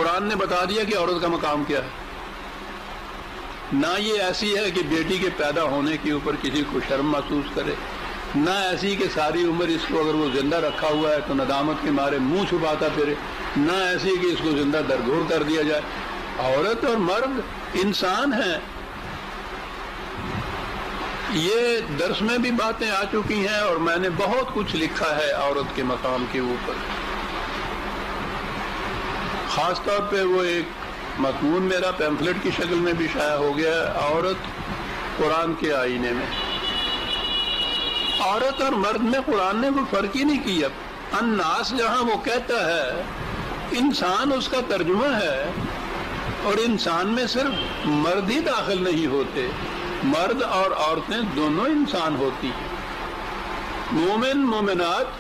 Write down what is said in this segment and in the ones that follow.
قرآن نے بتا دیا کہ عورت کا مقام کیا ہے. نہ یہ ایسی ہے کہ بیٹی کے پیدا ہونے کے اوپر کسی کو شرم محسوس کرے، نہ ایسی کہ ساری عمر اس کو اگر وہ زندہ رکھا ہوا ہے تو ندامت کے مارے منہ چھپاتا پھرے، نہ ایسی کہ اس کو زندہ درگور کر دیا جائے. عورت اور مرد انسان ہیں. یہ درس میں بھی باتیں آ چکی ہیں اور میں نے بہت کچھ لکھا ہے عورت کے مقام کے اوپر. خاص طور پہ وہ ایک مضمون میرا پیمفلٹ کی شکل میں بھی شائع ہو گیا ہے، عورت قرآن کے آئینے میں. عورت اور مرد میں قرآن نے کوئی فرق ہی نہیں کیا. الناس جہاں وہ کہتا ہے انسان اس کا ترجمہ ہے، اور انسان میں صرف مرد ہی داخل نہیں ہوتے، مرد اور عورتیں دونوں انسان ہوتی ہیں. مومن مومنات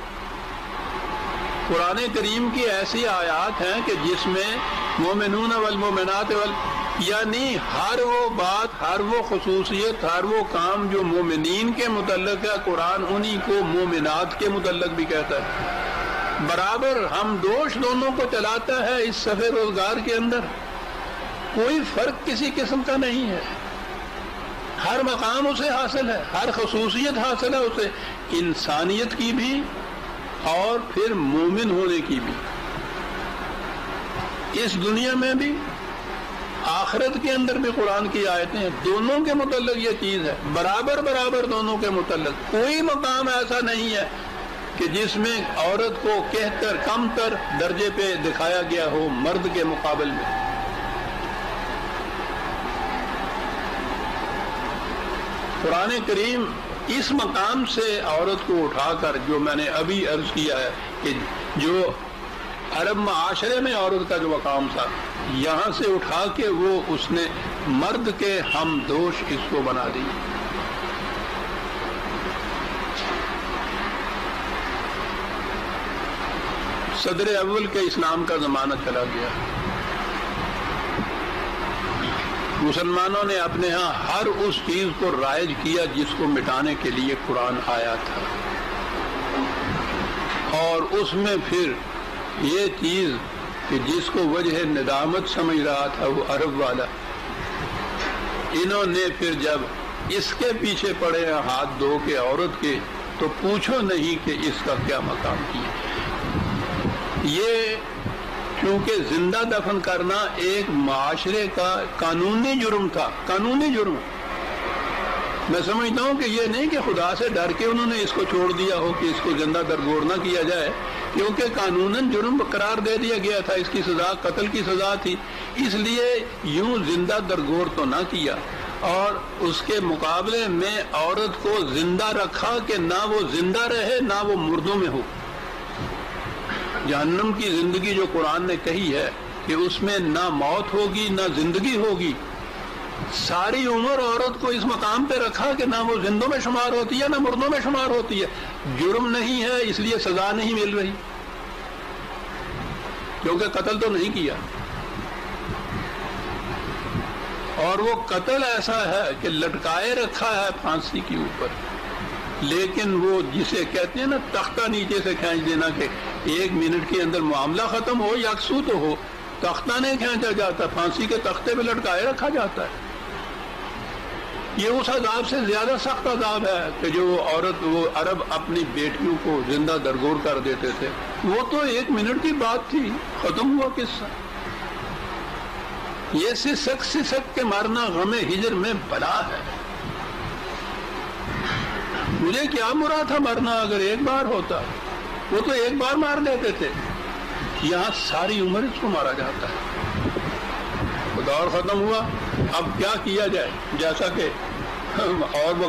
قرآن کریم کی ایسی آیات ہیں کہ جس میں مومنون والمومنات یعنی ہر وہ بات، ہر وہ خصوصیت، ہر وہ کام جو مومنین کے متعلق ہے، قرآن انہی کو مومنات کے متعلق بھی کہتا ہے. برابر ہم دوش دونوں کو چلاتا ہے اس سفر روزگار کے اندر. کوئی فرق کسی قسم کا نہیں ہے. ہر مقام اسے حاصل ہے، ہر خصوصیت حاصل ہے اسے، انسانیت کی بھی اور پھر مومن ہونے کی بھی. اس دنیا میں بھی آخرت کے اندر بھی قرآن کی آیتیں ہیں. دونوں کے متعلق یہ چیز ہے، برابر برابر دونوں کے متعلق. کوئی مقام ایسا نہیں ہے کہ جس میں عورت کو کہتر کم تر درجے پہ دکھایا گیا ہو مرد کے مقابل میں. قرآن کریم اس مقام سے عورت کو اٹھا کر، جو میں نے ابھی عرض کیا ہے کہ جو عرب معاشرے میں عورت کا جو مقام تھا، یہاں سے اٹھا کے وہ اس نے مرد کے ہم دوش اس کو بنا دی. صدر اول کے اسلام کا زمانہ چلا گیا. مسلمانوں نے اپنے ہاں ہر اس چیز کو رائج کیا جس کو مٹانے کے لیے قرآن آیا تھا، اور اس میں پھر یہ چیز کہ جس کو وجہ ندامت سمجھ رہا تھا وہ عرب والا، انہوں نے پھر جب اس کے پیچھے پڑے ہیں ہاتھ دھو کے عورت کے، تو پوچھو نہیں کہ اس کا کیا مقام کیا. یہ کیونکہ زندہ دفن کرنا ایک معاشرے کا قانونی جرم تھا، قانونی جرم. میں سمجھتا ہوں کہ یہ نہیں کہ خدا سے ڈر کے انہوں نے اس کو چھوڑ دیا ہو کہ اس کو زندہ درگور نہ کیا جائے، کیونکہ قانوناً جرم قرار دے دیا گیا تھا. اس کی سزا قتل کی سزا تھی، اس لیے یوں زندہ درگور تو نہ کیا، اور اس کے مقابلے میں عورت کو زندہ رکھا کہ نہ وہ زندہ رہے نہ وہ مردوں میں ہو. جہنم کی زندگی جو قرآن نے کہی ہے کہ اس میں نہ موت ہوگی نہ زندگی ہوگی، ساری عمر عورت کو اس مقام پہ رکھا کہ نہ وہ زندوں میں شمار ہوتی ہے نہ مردوں میں شمار ہوتی ہے. جرم نہیں ہے اس لیے سزا نہیں مل رہی، کیونکہ قتل تو نہیں کیا. اور وہ قتل ایسا ہے کہ لٹکائے رکھا ہے پھانسی کے اوپر، لیکن وہ جسے کہتے ہیں نا تختہ نیچے سے کھینچ دینا کہ 1 منٹ کے اندر معاملہ ختم ہو، یکسو تو ہو، تختہ نہیں کھینچا جاتا، پھانسی کے تختے پہ لٹکائے رکھا جاتا ہے. یہ اس عذاب سے زیادہ سخت عذاب ہے کہ جو عورت، وہ عرب اپنی بیٹیوں کو زندہ درگور کر دیتے تھے. وہ تو 1 منٹ کی بات تھی، ختم ہوا قصہ. یہ سسک کے مارنا غم ہجر میں بلا ہے. مجھے کیا مراد تھا مرنا اگر ایک بار ہوتا، وہ تو ایک بار مار دیتے تھے، یہاں ساری عمر اس کو مارا جاتا ہے. دور ختم ہوا، اب کیا کیا جائے؟ جیسا کہ اور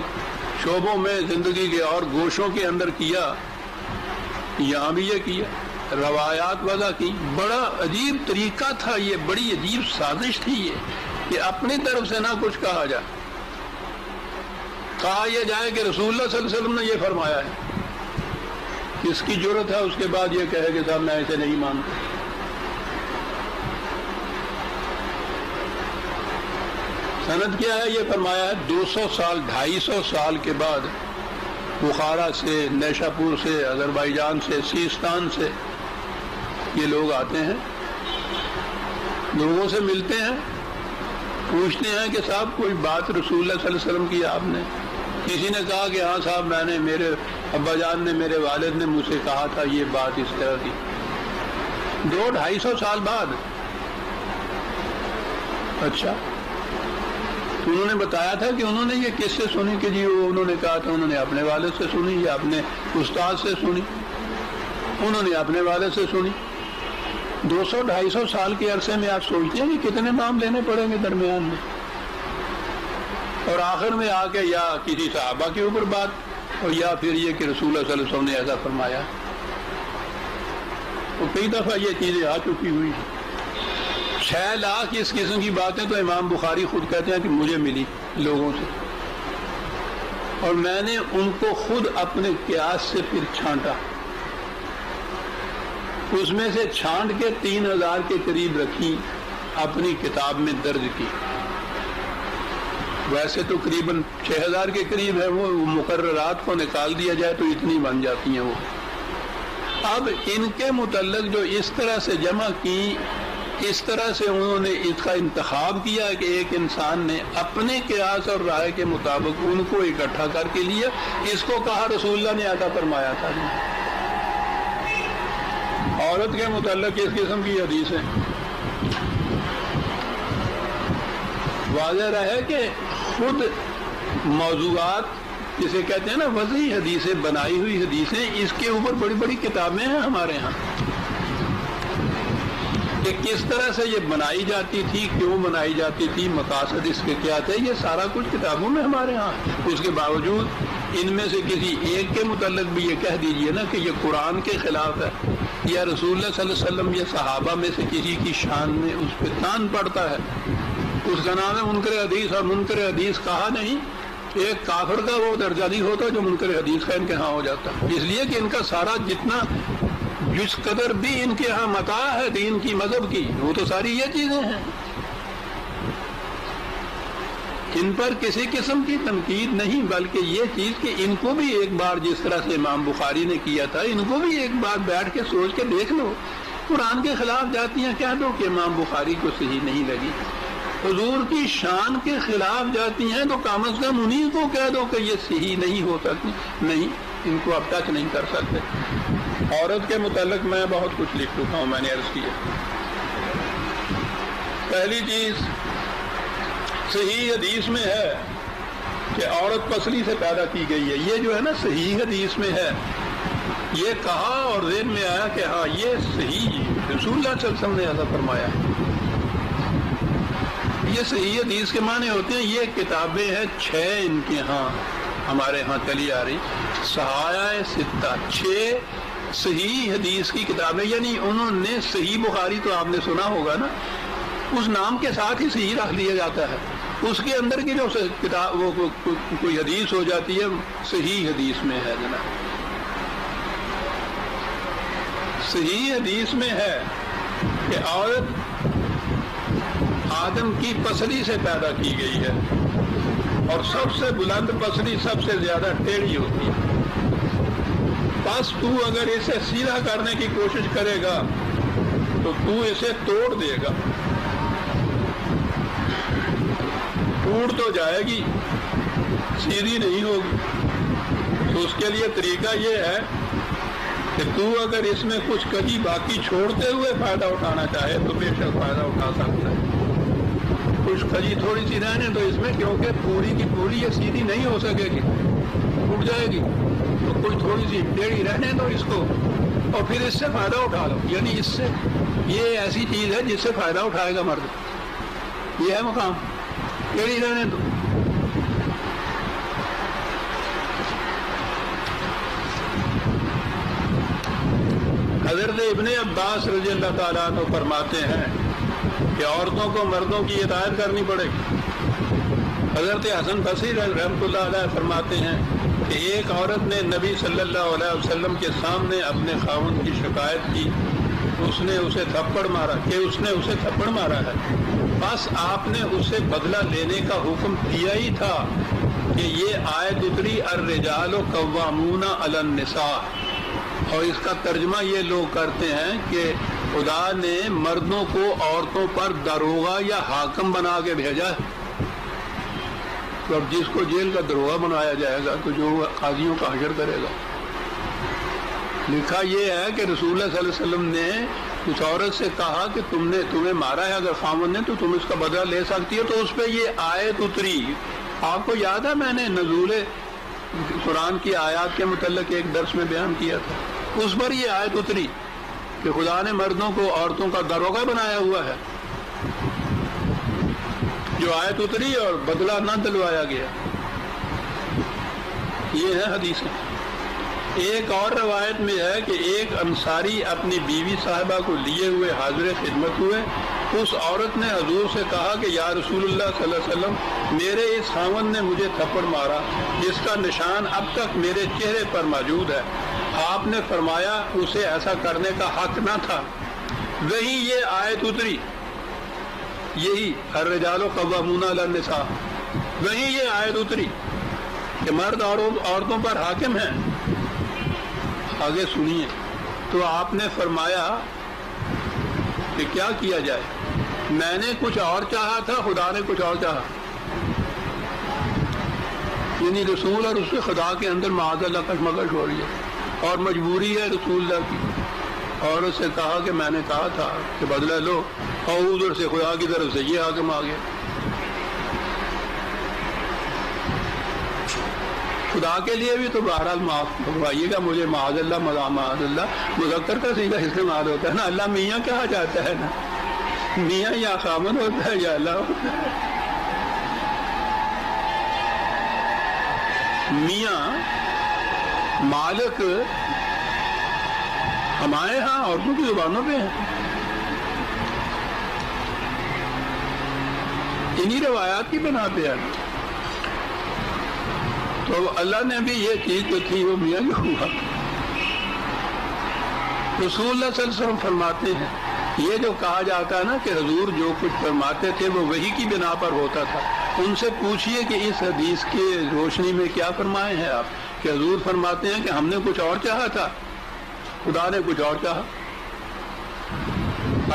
شعبوں میں زندگی کے اور گوشوں کے اندر کیا، یہاں بھی یہ کیا، روایات وضع کی. بڑا عجیب طریقہ تھا یہ، بڑی عجیب سازش تھی یہ کہ اپنی طرف سے نہ کچھ کہا جائے. کہا یہ جائے کہ رسول اللہ صلی اللہ علیہ وسلم نے یہ فرمایا ہے. کس کی جرت ہے اس کے بعد یہ کہے کہ صاحب میں ایسے نہیں مانتا. سند کیا ہے؟ یہ فرمایا ہے 200 سال 250 سال کے بعد بخارا سے، نیشا پور سے، آذربائیجان سے، سیستان سے یہ لوگ آتے ہیں لوگوں سے ملتے ہیں، پوچھتے ہیں کہ صاحب کوئی بات رسول اللہ صلی اللہ علیہ وسلم کی آپ نے؟ کسی نے کہا کہ ہاں صاحب میں نے، میرے ابا جان نے، میرے والد نے مجھ سے کہا تھا یہ بات اس طرح کی. 200-250 سال بعد. اچھا، تو انہوں نے بتایا تھا کہ انہوں نے یہ کس سے سنی؟ کہ جی وہ انہوں نے کہا تھا انہوں نے اپنے والد سے سنی یا اپنے استاد سے سنی. انہوں نے اپنے والد سے سنی. 200-250 سال کے عرصے میں آپ سوچتے ہیں کہ کتنے نام لینے پڑیں گے درمیان میں، اور آخر میں آ کے یا کسی صحابہ کے اوپر بات، اور یا پھر یہ کہ رسول اللہ صلی اللہ علیہ وسلم نے ایسا فرمایا. تو کئی دفعہ یہ چیزیں آ چکی ہوئی ہیں. 6 لاکھ اس قسم کی باتیں تو امام بخاری خود کہتے ہیں کہ مجھے ملی لوگوں سے، اور میں نے ان کو خود اپنے قیاس سے پھر چھانٹا. اس میں سے چھانٹ کے 3000 کے قریب رکھی، اپنی کتاب میں درج کی. ویسے تو قریباً 6000 کے قریب ہے، وہ مقررات کو نکال دیا جائے تو اتنی بن جاتی ہیں وہ. اب ان کے متعلق جو اس طرح سے جمع کی، اس طرح سے انہوں نے اس کا انتخاب کیا کہ ایک انسان نے اپنے قیاس اور رائے کے مطابق ان کو اکٹھا کر کے لیا. اس کو کہا رسول اللہ نے عطا فرمایا تھا. عورت کے متعلق اس قسم کی حدیثیں واضح رہے کہ خود موضوعات جسے کہتے ہیں نا وضعی حدیثیں، بنائی ہوئی حدیثیں، اس کے اوپر بڑی بڑی کتابیں ہیں ہمارے ہاں کہ کس طرح سے یہ بنائی جاتی تھی، کیوں بنائی جاتی تھی، مقاصد اس کے کیا تھے، یہ سارا کچھ کتابوں میں ہمارے ہاں. اس کے باوجود ان میں سے کسی ایک کے متعلق بھی یہ کہہ دیجئے نا کہ یہ قرآن کے خلاف ہے، یا رسول اللہ صلی اللہ علیہ وسلم یا صحابہ میں سے کسی کی شان میں اس پہ تان پڑتا ہے، اس کا نام ہے منکر حدیث. اور منکر حدیث کہا نہیں، ایک کافر کا وہ درجہ نہیں ہوتا جو منکر حدیث کا ان کے ہاں ہو جاتا، اس لیے کہ ان کا سارا جتنا جس قدر بھی ان کے ہاں متاع ہے دین کی، مذہب کی، وہ تو ساری یہ چیزیں ہیں. ان پر کسی قسم کی تنقید نہیں، بلکہ یہ چیز کہ ان کو بھی ایک بار جس طرح سے امام بخاری نے کیا تھا، ان کو بھی ایک بار بیٹھ کے سوچ کے دیکھ لو. قرآن کے خلاف جاتی ہیں، کہہ دو کہ امام بخاری کو صحیح نہیں لگی. حضور کی شان کے خلاف جاتی ہیں تو کم از کم انہیں کو کہہ دو کہ یہ صحیح نہیں ہو سکتی. نہیں، ان کو اب تک نہیں کر سکتے. عورت کے متعلق میں بہت کچھ لکھ چکا ہوں، میں نے عرض کیا. پہلی چیز صحیح حدیث میں ہے کہ عورت پسلی سے پیدا کی گئی ہے. یہ جو ہے نا صحیح حدیث میں ہے، یہ کہا اور ذہن میں آیا کہ ہاں یہ صحیح، رسول اللہ صلی اللہ علیہ وسلم نے ایسا فرمایا. یہ صحیح حدیث کے معنی ہوتے ہیں. یہ کتابیں ہیں 6 ان کے ہاں، ہمارے ہاں چلی آ رہی، صحائح ستہ، 6 صحیح حدیث کی کتابیں. یعنی انہوں نے صحیح بخاری تو آپ نے سنا ہوگا نا، اس نام کے ساتھ ہی صحیح رکھ دیا جاتا ہے. اس کے اندر کی جو کتاب وہ کوئی حدیث ہو جاتی ہے صحیح حدیث میں ہے. جناب صحیح حدیث میں ہے کہ عورت آدم کی پسلی سے پیدا کی گئی ہے، اور سب سے بلند پسلی سب سے زیادہ ٹیڑھی ہوتی ہے. بس تو اگر اسے سیدھا کرنے کی کوشش کرے گا تو تو اسے توڑ دے گا. ٹوٹ تو جائے گی، سیدھی نہیں ہوگی. تو اس کے لیے طریقہ یہ ہے کہ تو اگر اس میں کچھ کجی باقی چھوڑتے ہوئے فائدہ اٹھانا چاہے تو بے شک فائدہ اٹھا سکتا ہے. کچھ کجی تھوڑی سی رہنے تو اس میں، کیونکہ پوری کی پوری یہ سیدھی نہیں ہو سکے گی، ٹوٹ جائے گی. تو کچھ تھوڑی سی ٹیڑھی رہنے دو اس کو، اور پھر اس سے فائدہ اٹھا لو. یعنی اس سے یہ ایسی چیز ہے جس سے فائدہ اٹھائے گا مرد. یہ ہے مقام، ٹیڑھی رہنے دو. حضرت ابن عباس رضی اللہ تعالیٰ عنہ فرماتے ہیں کہ عورتوں کو مردوں کی اطاعت کرنی پڑے گی. حضرت حسن بصری رحمۃ اللہ علیہ فرماتے ہیں کہ ایک عورت نے نبی صلی اللہ علیہ وسلم کے سامنے اپنے خاوند کی شکایت کی. اس نے اسے تھپڑ مارا ہے. بس آپ نے اسے بدلہ لینے کا حکم دیا ہی تھا کہ یہ آیت اتری الرجال قوامون علی النساء. اور اس کا ترجمہ یہ لوگ کرتے ہیں کہ خدا نے مردوں کو عورتوں پر داروغہ یا حاکم بنا کے بھیجا ہے. تو اب جس کو جیل کا داروغہ بنایا جائے گا تو جو قاضیوں کا حشر کرے گا. لکھا یہ ہے کہ رسول اللہ صلی اللہ علیہ وسلم نے اس عورت سے کہا کہ تمہیں مارا ہے اگر خامن نے تو تم اس کا بدلہ لے سکتی ہو. تو اس پہ یہ آیت اتری. آپ کو یاد ہے میں نے نزول قرآن کی آیات کے متعلق ایک درس میں بیان کیا تھا. اس پر یہ آیت اتری کہ خدا نے مردوں کو عورتوں کا داروغہ بنایا ہوا ہے. جو آیت اتری اور بدلہ نہ دلوایا گیا. یہ ہے حدیث. ایک اور روایت میں ہے کہ ایک انصاری اپنی بیوی صاحبہ کو لیے ہوئے حاضر خدمت ہوئے. اس عورت نے حضور سے کہا کہ یا رسول اللہ صلی اللہ علیہ وسلم میرے اس خاوند نے مجھے تھپڑ مارا جس کا نشان اب تک میرے چہرے پر موجود ہے. آپ نے فرمایا اسے ایسا کرنے کا حق نہ تھا. وہی یہ آیت اتری, یہی الرجال قوامون علی النساء, وہی یہ آیت اتری کہ مرد عورتوں پر حاکم ہیں. آگے سنیے. تو آپ نے فرمایا کہ کیا کیا جائے. میں نے کچھ اور چاہا تھا, خدا نے کچھ اور چاہا. یعنی رسول اور اس کے خدا کے اندر معاذ اللہ کشمکش ہو رہی ہے اور مجبوری ہے رسول اللہ کی. اور اس سے کہا کہ میں نے کہا تھا کہ بدلہ لو, اور ادھر سے خدا کی طرف سے یہ حاکم آ گیا. خدا کے لیے بھی تو بہرحال معاف کروائیے گا مجھے. معاذ اللہ مذکر کا سیدھا استعمال ہوتا ہے نا. اللہ میاں کہا جاتا ہے نا, میاں یا خامن ہوتا ہے یا اللہ ہوتا ہے. میاں مالک ہمارے ہاں عورتوں کی زبانوں پہ ہیں. انہی روایات کی بنا پہ ہے. تو اللہ نے بھی یہ چیز جو تھی وہ میاں جو ہوا. رسول اللہ صلی اللہ علیہ وسلم فرماتے ہیں یہ جو کہا جاتا ہے نا کہ حضور جو کچھ فرماتے تھے وہ وحی کی بنا پر ہوتا تھا. ان سے پوچھئے کہ اس حدیث کی روشنی میں کیا فرمائے ہیں آپ, کہ حضور فرماتے ہیں کہ ہم نے کچھ اور چاہا تھا, خدا نے کچھ اور چاہا.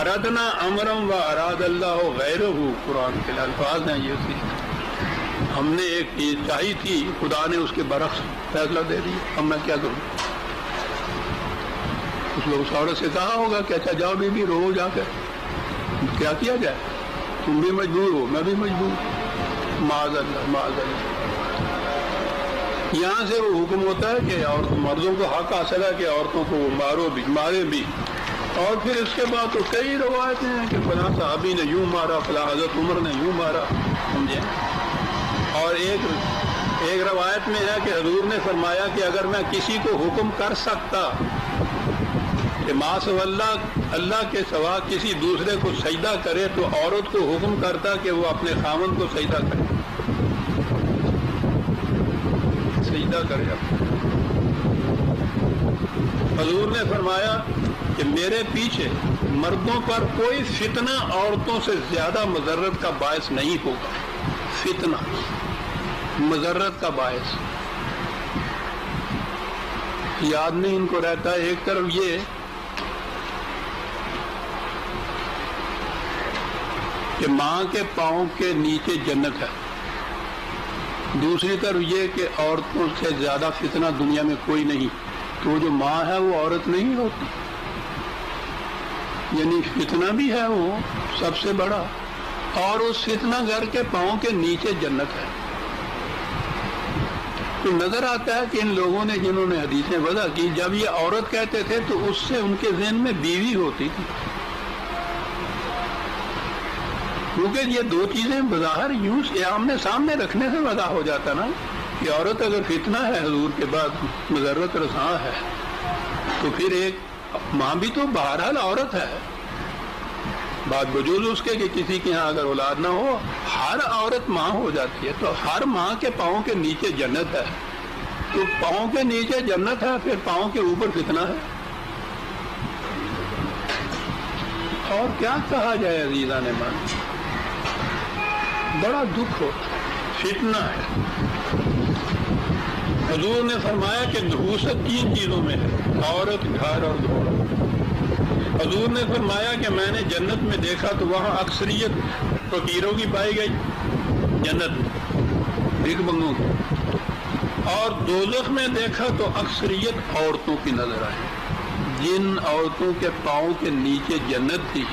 ارادنا امرم و اراد اللہ غیرہ, قرآن کے الفاظ ہیں یہ. ہم نے ایک چیز چاہی تھی, خدا نے اس کے برعکس فیصلہ دے دیا. اب میں کیا کروں. اس لوگ عورت سے کہا ہوگا کہ اچھا جاؤ بی رو جا کر, کیا کیا جائے, تم بھی مجبور ہو میں بھی مجبور. معاذ اللہ معاذ اللہ. یہاں سے وہ حکم ہوتا ہے کہ مردوں کو حق حاصل ہے کہ عورتوں کو وہ مارو بھی مارے بھی. اور پھر اس کے بعد تو کئی روایتیں ہیں کہ فلاں صحابی نے یوں مارا, فلاں حضرت عمر نے یوں مارا, سمجھے. اور ایک روایت میں ہے کہ حضور نے فرمایا کہ اگر میں کسی کو حکم کر سکتا کہ ما سوا اللہ کے سوا کسی دوسرے کو سجدہ کرے تو عورت کو حکم کرتا کہ وہ اپنے خاوند کو سجدہ کرے, سجدہ کرے. حضور نے فرمایا کہ میرے پیچھے مردوں پر کوئی فتنہ عورتوں سے زیادہ مضرت کا باعث نہیں ہوگا. فتنہ مضرت کا باعث یاد نہیں ان کو رہتا ہے. ایک طرف یہ کہ ماں کے پاؤں کے نیچے جنت ہے, دوسری طرف یہ کہ عورتوں سے زیادہ فتنہ دنیا میں کوئی نہیں. تو وہ جو ماں ہے وہ عورت نہیں ہوتی, یعنی فتنہ بھی ہے وہ سب سے بڑا, اور اس فتنہ گھر کے پاؤں کے نیچے جنت ہے. تو نظر آتا ہے کہ ان لوگوں نے جنہوں نے حدیثیں وضع کی, جب یہ عورت کہتے تھے تو اس سے ان کے ذہن میں بیوی ہوتی تھی, کیونکہ یہ دو چیزیں بظاہر یوں آمنے سامنے رکھنے سے وضع ہو جاتا نا کہ عورت اگر فتنہ ہے حضور کے بعد مضرت رساں ہے تو پھر ایک ماں بھی تو بہرحال عورت ہے. بات وجود اس کے کہ کسی کے ہاں اگر اولاد نہ ہو ہر عورت ماں ہو جاتی ہے, تو ہر ماں کے پاؤں کے نیچے جنت ہے. تو پاؤں کے نیچے جنت ہے, پھر پاؤں کے اوپر فتنہ ہے. اور کیا کہا جائے عزیزان مان, بڑا دکھ ہوتا ہے. فتنہ ہے. حضور نے فرمایا کہ نحوست 3 چیزوں میں ہے, عورت, گھر اور گھوڑا. حضور نے فرمایا کہ میں نے جنت میں دیکھا تو وہاں اکثریت فقیروں کی پائی گئی جنت میں، بھیک منگوں کی، اور دوزخ میں دیکھا تو اکثریت عورتوں کی نظر آئی، جن عورتوں کے پاؤں کے نیچے جنت تھی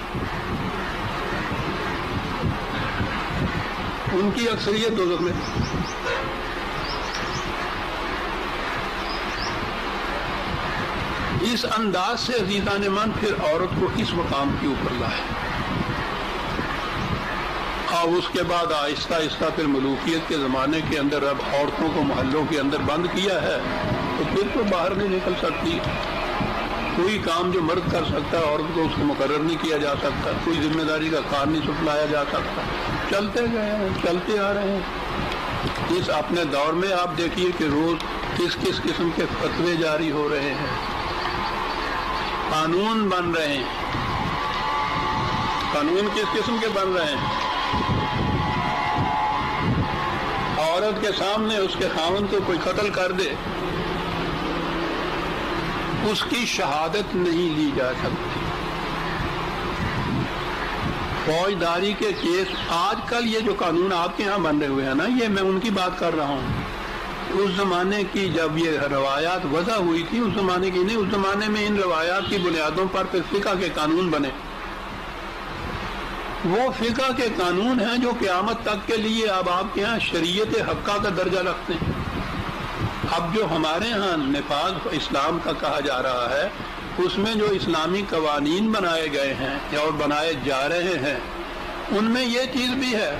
ان کی اکثریت دوزخ میں۔ اس انداز سے عزیزان من پھر عورت کو اس مقام کے اوپر لائے، اور اس کے بعد آہستہ آہستہ پھر ملوکیت کے زمانے کے اندر اب عورتوں کو محلوں کے اندر بند کیا ہے، تو پھر تو باہر نہیں نکل سکتی، کوئی کام جو مرد کر سکتا ہے عورت کو اس کو مقرر نہیں کیا جا سکتا، کوئی ذمہ داری کا کام نہیں سپلایا جا سکتا، چلتے گئے ہیں، چلتے آ رہے ہیں۔ اس اپنے دور میں آپ دیکھیے کہ روز کس کس قسم کے فتوے جاری ہو رہے ہیں، قانون بن رہے ہیں، قانون کس قسم کے بن رہے ہیں؟ عورت کے سامنے اس کے خاوند کو کوئی قتل کر دے، اس کی شہادت نہیں لی جا سکتی۔ فوجداری کے کیس آج کل یہ جو قانون آپ کے ہاں بن رہے ہوئے ہیں نا، یہ میں ان کی بات کر رہا ہوں، اس زمانے کی جب یہ روایات وضع ہوئی تھی، اس زمانے کی نہیں، اس زمانے میں ان روایات کی بنیادوں پر پھر فقہ کے قانون بنے، وہ فقہ کے قانون ہیں جو قیامت تک کے لیے اب آپ کے ہاں شریعت حقہ کا درجہ رکھتے ہیں۔ اب جو ہمارے ہاں نفاذ اسلام کا کہا جا رہا ہے، اس میں جو اسلامی قوانین بنائے گئے ہیں اور بنائے جا رہے ہیں، ان میں یہ چیز بھی ہے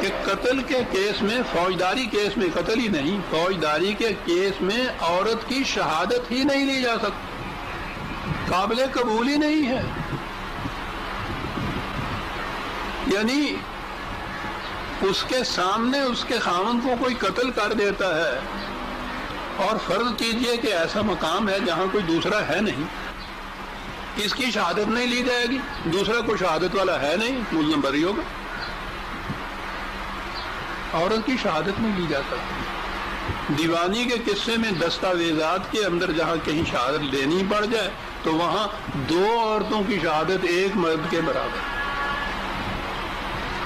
کہ قتل کے کیس میں، فوجداری کیس میں، قتل ہی نہیں، فوجداری کے کیس میں عورت کی شہادت ہی نہیں لی جا سکتی، قابل قبول ہی نہیں ہے۔ یعنی اس کے سامنے اس کے خاوند کو کوئی قتل کر دیتا ہے، اور فرض کیجئے کہ ایسا مقام ہے جہاں کوئی دوسرا ہے نہیں، اس کی شہادت نہیں لی جائے گی، دوسرا کوئی شہادت والا ہے نہیں، ملزم بری ہوگا، عورت کی شہادت نہیں لی جا سکتی۔ دیوانی کے قصے میں دستاویزات کے اندر جہاں کہیں شہادت دینی پڑ جائے تو وہاں 2 عورتوں کی شہادت 1 مرد کے برابر۔